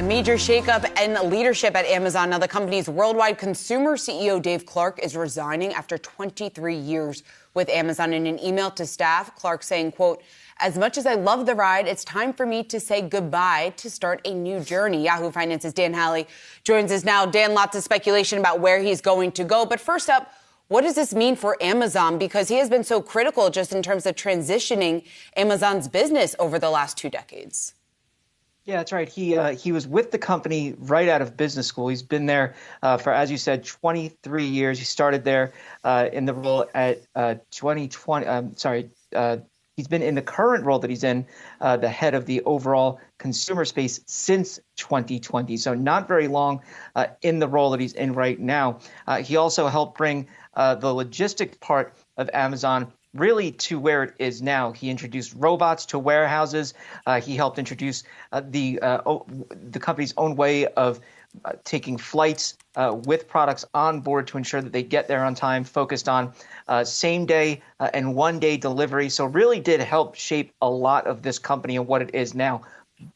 A major shakeup in leadership at Amazon. Now, the company's worldwide consumer CEO, Dave Clark, is resigning after 23 years with Amazon. In an email to staff, Clark saying, quote, "As much as I love the ride, it's time for me to say goodbye to start a new journey." Yahoo Finance's Dan Halley joins us now. Dan, lots of speculation about where he's going to go. But first up, what does this mean for Amazon? Because he has been so critical just in terms of transitioning Amazon's business over the last 2 decades. Yeah, that's right. He was with the company right out of business school. He's been there for, as you said, 23 years. He started there in the role at 2020. He's been in the current role that he's in, the head of the overall consumer space since 2020. So not very long in the role that he's in right now. He also helped bring the logistics part of Amazon really to where it is now. He introduced robots to warehouses. He helped introduce the company's own way of taking flights with products on board to ensure that they get there on time, focused on same day and 1 day delivery. So really did help shape a lot of this company and what it is now.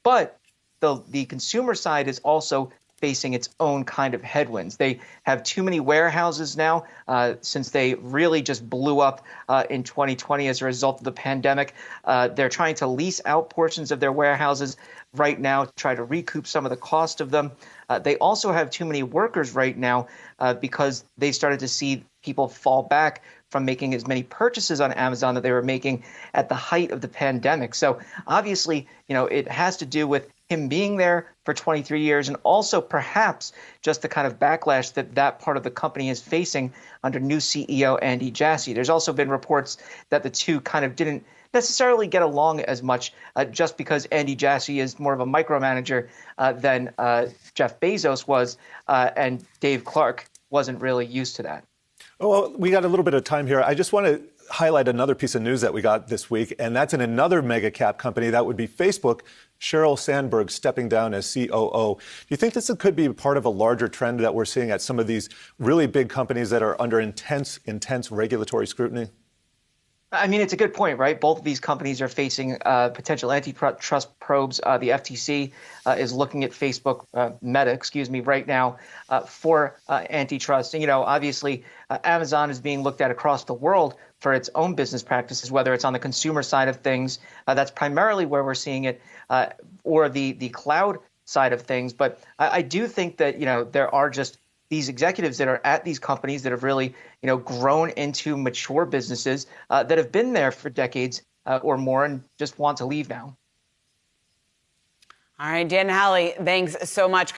But the consumer side is also facing its own kind of headwinds. They have too many warehouses now since they really just blew up in 2020 as a result of the pandemic. They're trying to lease out portions of their warehouses right now to try to recoup some of the cost of them. They also have too many workers right now because they started to see people fall back from making as many purchases on Amazon that they were making at the height of the pandemic. So obviously, it has to do with him being there for 23 years and also perhaps just the kind of backlash that part of the company is facing under new CEO Andy Jassy. There's also been reports that the two kind of didn't necessarily get along as much just because Andy Jassy is more of a micromanager than Jeff Bezos was, and Dave Clark wasn't really used to that. Well, we got a little bit of time here. I just want to highlight another piece of news that we got this week, and that's in another mega cap company. That would be Facebook. Sheryl Sandberg stepping down as COO. Do you think this could be part of a larger trend that we're seeing at some of these really big companies that are under intense regulatory scrutiny? I mean, it's a good point, right? Both of these companies are facing potential antitrust probes. The FTC is looking at Facebook, Meta, right now for antitrust. And, obviously, Amazon is being looked at across the world for its own business practices, whether it's on the consumer side of things. That's primarily where we're seeing it, or the cloud side of things. But I do think that, there are just these executives that are at these companies that have really, grown into mature businesses that have been there for decades or more and just want to leave now. All right, Dan Halley, thanks so much.